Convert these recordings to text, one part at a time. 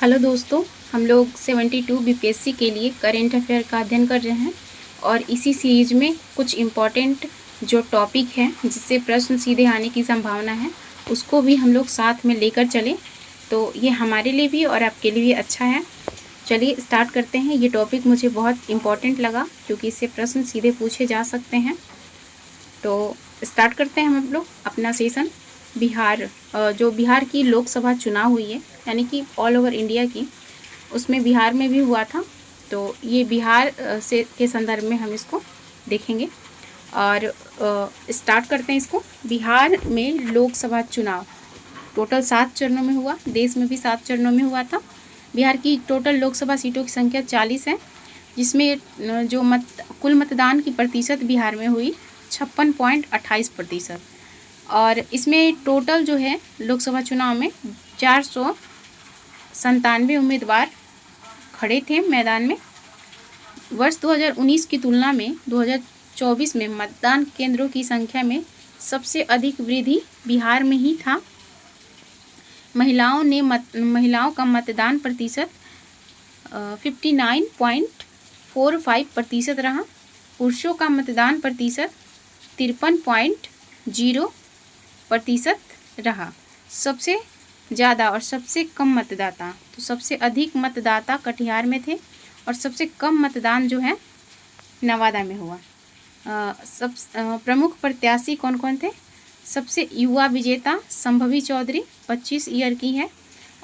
Hello दोस्तों, हम लोग 72 बीपीएससी के लिए करेंट अफेयर का अध्ययन कर रहे हैं और इसी सीरीज में कुछ इम्पॉर्टेंट जो टॉपिक हैं जिससे प्रश्न सीधे आने की संभावना है उसको भी हम लोग साथ में लेकर चलें तो ये हमारे लिए भी और आपके लिए भी अच्छा है। चलिए स्टार्ट करते हैं। ये टॉपिक मुझे बहुत इम्पॉर्टेंट लगा क्योंकि इससे प्रश्न सीधे पूछे जा सकते हैं। तो स्टार्ट करते हैं हम लोग अपना सेशन। जो बिहार की लोकसभा चुनाव हुई है यानी कि ऑल ओवर इंडिया की, उसमें बिहार में भी हुआ था। तो ये बिहार के संदर्भ में हम इसको देखेंगे और स्टार्ट करते हैं इसको। बिहार में लोकसभा चुनाव टोटल 7 चरणों में हुआ। देश में भी 7 चरणों में हुआ था। बिहार की टोटल लोकसभा सीटों की संख्या 40 है, जिसमें जो कुल मतदान की प्रतिशत बिहार में हुई 56.28%। और इसमें टोटल जो है लोकसभा चुनाव में 497 उम्मीदवार खड़े थे मैदान में। वर्ष 2019 की तुलना में 2024 में मतदान केंद्रों की संख्या में सबसे अधिक वृद्धि बिहार में ही था। महिलाओं का मतदान प्रतिशत 59.45% रहा। पुरुषों का मतदान प्रतिशत 53.0% रहा। सबसे ज़्यादा और सबसे कम मतदाता, तो सबसे अधिक मतदाता कटिहार में थे और सबसे कम मतदान जो है नवादा में हुआ। प्रमुख प्रत्याशी कौन कौन थे? सबसे युवा विजेता संभवी चौधरी 25 ईयर की है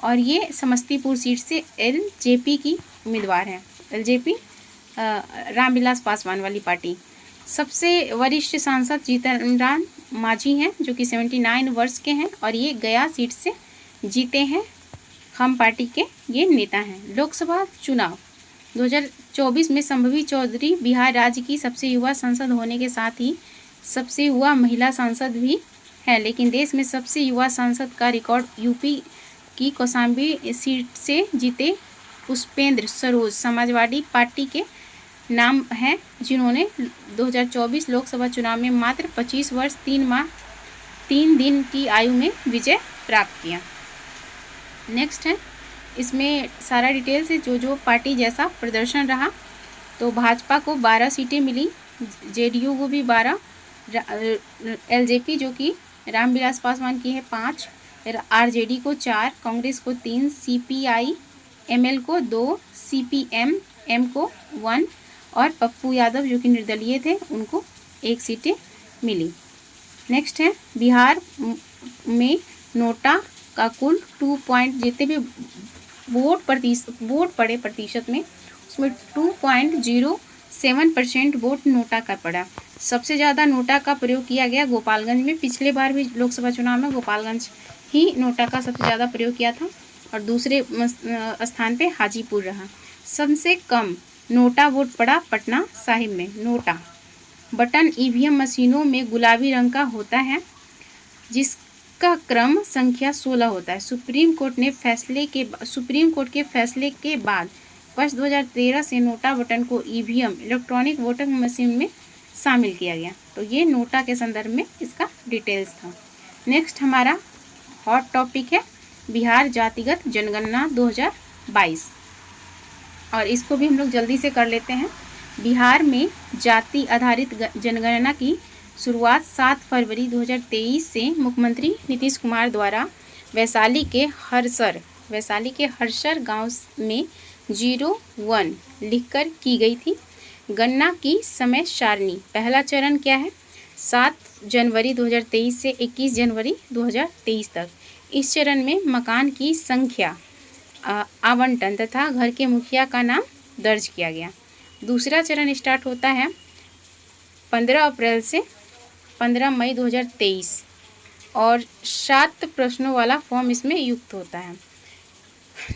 और ये समस्तीपुर सीट से एलजेपी की उम्मीदवार हैं। एलजेपी रामविलास पासवान वाली पार्टी। सबसे वरिष्ठ सांसद जीतन राम मांझी हैं जो कि 79 वर्ष के हैं और ये गया सीट से जीते हैं। हम पार्टी के ये नेता हैं। लोकसभा चुनाव 2024 में संभवी चौधरी बिहार राज्य की सबसे युवा सांसद होने के साथ ही सबसे युवा महिला सांसद भी है, लेकिन देश में सबसे युवा सांसद का रिकॉर्ड यूपी की कौशाम्बी सीट से जीते पुष्पेंद्र सरोज समाजवादी पार्टी के नाम हैं, जिन्होंने 2024 लोकसभा चुनाव में मात्र 25 वर्ष 3 माह 3 दिन की आयु में विजय प्राप्त किया। नेक्स्ट है, इसमें सारा डिटेल्स है जो पार्टी जैसा प्रदर्शन रहा। तो भाजपा को 12 सीटें मिली, जेडीयू को भी 12, एलजेपी जो कि रामविलास पासवान की है 5, आरजेडी को 4, कांग्रेस को 3, सीपीआई एमएल को 2, सीपीएम एम को 1 और पप्पू यादव जो कि निर्दलीय थे उनको 1 सीटें मिली। नेक्स्ट है, बिहार में नोटा का कुल 2 पॉइंट जितने भी वोट पड़े प्रतिशत में, उसमें 2.07% वोट नोटा का पड़ा। सबसे ज़्यादा नोटा का प्रयोग किया गया गोपालगंज में। पिछले बार भी लोकसभा चुनाव में गोपालगंज ही नोटा का सबसे ज़्यादा प्रयोग किया था और दूसरे स्थान पे हाजीपुर रहा। सबसे कम नोटा वोट पड़ा पटना साहिब में। नोटा बटन ईवीएम मशीनों में गुलाबी रंग का होता है जिसका क्रम संख्या 16 होता है। सुप्रीम कोर्ट के फैसले के बाद वर्ष 2013 से नोटा बटन को ईवीएम इलेक्ट्रॉनिक वोटिंग मशीन में शामिल किया गया। तो ये नोटा के संदर्भ में इसका डिटेल्स था। नेक्स्ट हमारा हॉट टॉपिक है बिहार जातिगत जनगणना 2022 और इसको भी हम लोग जल्दी से कर लेते हैं। बिहार में जाति आधारित जनगणना की शुरुआत 7 फरवरी 2023 से मुख्यमंत्री नीतीश कुमार द्वारा वैशाली के हरसर गांव में 01 लिखकर की गई थी। गणना की समय सारणी, पहला चरण क्या है? 7 जनवरी 2023 से 21 जनवरी 2023 तक। इस चरण में मकान की संख्या, आवंटन तथा घर के मुखिया का नाम दर्ज किया गया। दूसरा चरण स्टार्ट होता है 15 अप्रैल से 15 मई 2023 और 7 प्रश्नों वाला फॉर्म इसमें युक्त होता है।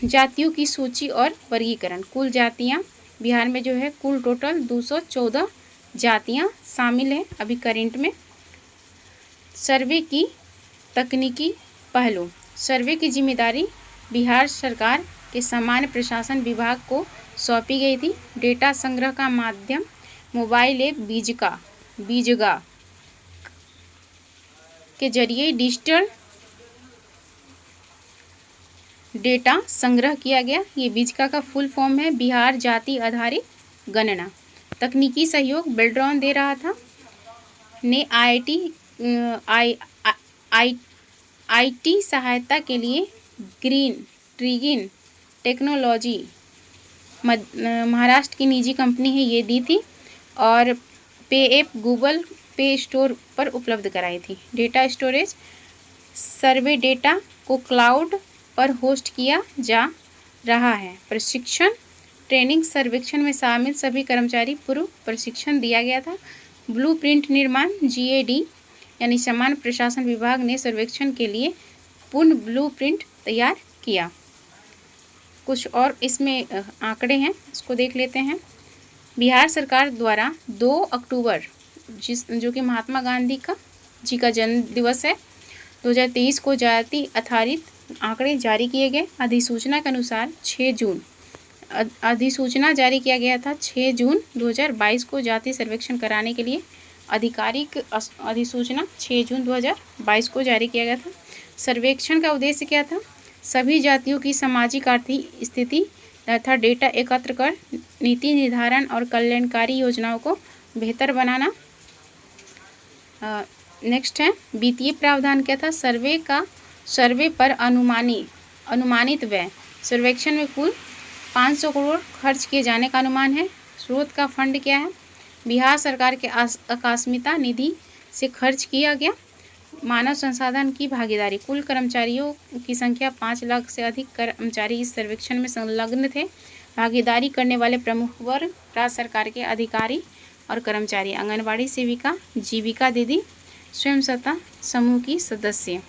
जातियों की सूची और वर्गीकरण, कुल जातियां बिहार में जो है कुल टोटल 214 जातियां शामिल हैं अभी करेंट में। सर्वे की तकनीकी पहलू, सर्वे की जिम्मेदारी बिहार सरकार के सामान्य प्रशासन विभाग को सौंपी गई थी। डेटा संग्रह का माध्यम मोबाइल ऐप बीजगा के जरिए डिजिटल डेटा संग्रह किया गया। ये बीजिका का फुल फॉर्म है बिहार जाति आधारित गणना। तकनीकी सहयोग बेल्ट्रॉन दे रहा था ने आईटी सहायता के लिए ग्रीन ट्रिगिन टेक्नोलॉजी महाराष्ट्र की निजी कंपनी है ये दी थी, और पे ऐप गूगल पे स्टोर पर उपलब्ध कराई थी। डेटा स्टोरेज सर्वे डेटा को क्लाउड पर होस्ट किया जा रहा है। प्रशिक्षण ट्रेनिंग सर्वेक्षण में शामिल सभी कर्मचारी पूर्व प्रशिक्षण दिया गया था। ब्लूप्रिंट निर्माण जीएडी यानी समान प्रशासन विभाग ने सर्वेक्षण के लिए पूर्ण ब्लूप्रिंट तैयार किया। कुछ और इसमें आंकड़े हैं, इसको देख लेते हैं। बिहार सरकार द्वारा 2 अक्टूबर जो कि महात्मा गांधी जी का जन्म दिवस है 2023 को जाति आधारित आंकड़े जारी किए गए। अधिसूचना के अनुसार 6 जून अधिसूचना जारी किया गया था। 6 जून 2022 को जाति सर्वेक्षण कराने के लिए आधिकारिक अधिसूचना 6 जून 2022 को जारी किया गया था। सर्वेक्षण का उद्देश्य क्या था? सभी जातियों की सामाजिक आर्थिक स्थिति तथा डेटा एकत्र कर नीति निर्धारण और कल्याणकारी योजनाओं को बेहतर बनाना। नेक्स्ट है वित्तीय प्रावधान क्या था? सर्वे पर अनुमानित व्यय। सर्वेक्षण में कुल 500 करोड़ खर्च किए जाने का अनुमान है। स्रोत का फंड क्या है? बिहार सरकार के आकस्मिकता निधि से खर्च किया गया। मानव संसाधन की भागीदारी। कुल कर्मचारियों की संख्या 5 लाख से अधिक कर्मचारी इस सर्वेक्षण में संलग्न थे। भागीदारी करने वाले प्रमुख वर्ग राज्य सरकार के अधिकारी और कर्मचारी, आंगनबाड़ी सेविका, जीविका दीदी, स्वयं सहायता समूह की सदस्य।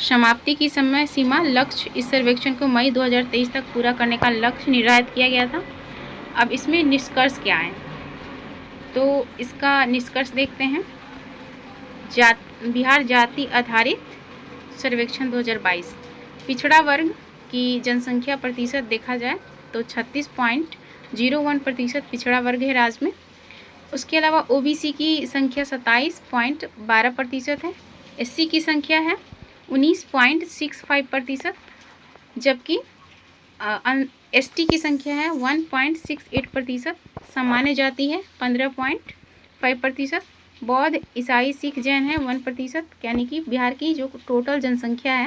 समाप्ति की समय सीमा। लक्ष्य इस सर्वेक्षण को मई 2023 तक पूरा करने का लक्ष्य निर्धारित किया गया था। अब इसमें निष्कर्ष क्या है, तो इसका निष्कर्ष देखते हैं। बिहार जाति आधारित सर्वेक्षण 2022 पिछड़ा वर्ग की जनसंख्या प्रतिशत देखा जाए तो 36.01% पिछड़ा वर्ग है राज्य में। उसके अलावा ओबीसी की संख्या 27.12% है। एससी की संख्या है 19.65%, जबकि एसटी की संख्या है 1.68%। सामान्य जाति है 15.5%। बौद्ध, ईसाई, सिख, जैन है 1%, यानी कि बिहार की जो टोटल जनसंख्या है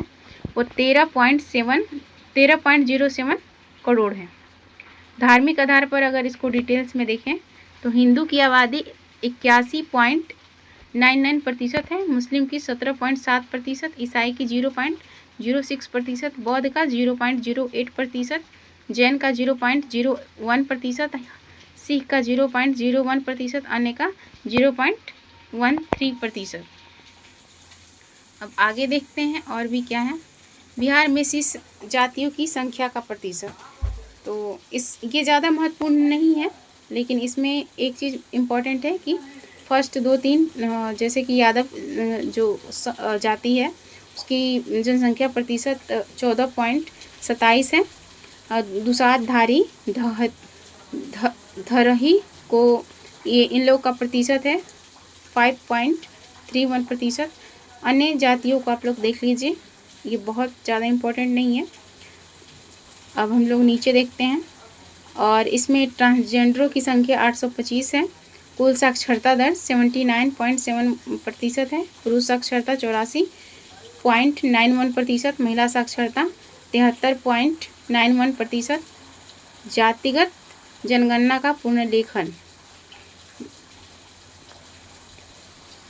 वो 13.07 करोड़ है। धार्मिक आधार पर अगर इसको डिटेल्स में देखें तो हिंदू की आबादी 81.99% है, मुस्लिम की 17.7%, ईसाई की 0.06%, बौद्ध का 0.08%, जैन का 0.01%, सिख का 0.01%, अन्य का 0.13%। अब आगे देखते हैं और भी क्या है। बिहार में शेष जातियों की संख्या का प्रतिशत, तो ये ज़्यादा महत्वपूर्ण नहीं है, लेकिन इसमें एक चीज़ इम्पॉर्टेंट है कि फर्स्ट 2-3 जैसे कि यादव जो जाति है उसकी जनसंख्या प्रतिशत 14.27 है। दुसाधारी धरही को ये इन लोग का प्रतिशत है 5.31%। अन्य जातियों को आप लोग देख लीजिए, ये बहुत ज़्यादा इम्पोर्टेंट नहीं है। अब हम लोग नीचे देखते हैं और इसमें ट्रांसजेंडरों की संख्या 825 है। कुल साक्षरता दर 79.7% है। पुरुष साक्षरता 84.91%, महिला साक्षरता 73.91%। जातिगत जनगणना का पुनर्लेखन।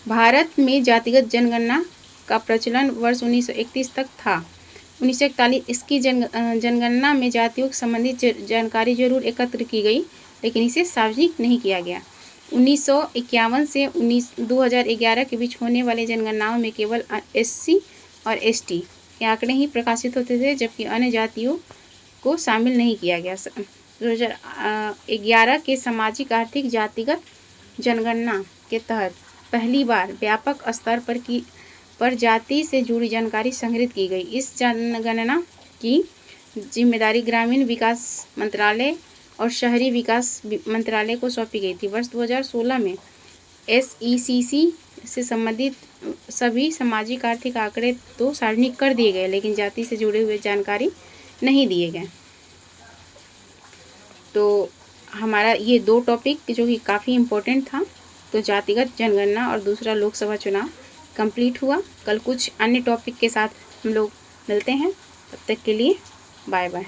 भारत में जातिगत जनगणना का प्रचलन वर्ष 1931 तक था। 1941 इसकी जनगणना में जातियों से संबंधित जानकारी जरूर एकत्र की गई, लेकिन इसे सार्वजनिक नहीं किया गया। 1951 से 2011 के बीच होने वाले जनगणनाओं में केवल एससी और एसटी के आंकड़े ही प्रकाशित होते थे, जबकि अन्य जातियों को शामिल नहीं किया गया। 2011 के सामाजिक आर्थिक जातिगत जनगणना के तहत पहली बार व्यापक स्तर पर जाति से जुड़ी जानकारी संग्रहित की गई। इस जनगणना की जिम्मेदारी ग्रामीण विकास मंत्रालय और शहरी विकास मंत्रालय को सौंपी गई थी। वर्ष 2016 में SECC से संबंधित सभी सामाजिक आर्थिक आंकड़े तो सार्वजनिक कर दिए गए, लेकिन जाति से जुड़े हुए जानकारी नहीं दिए गए। तो हमारा ये 2 टॉपिक जो कि काफ़ी इम्पोर्टेंट था, तो जातिगत जनगणना और दूसरा लोकसभा चुनाव कंप्लीट हुआ। कल कुछ अन्य टॉपिक के साथ हम लोग मिलते हैं, तब तक के लिए बाय बाय।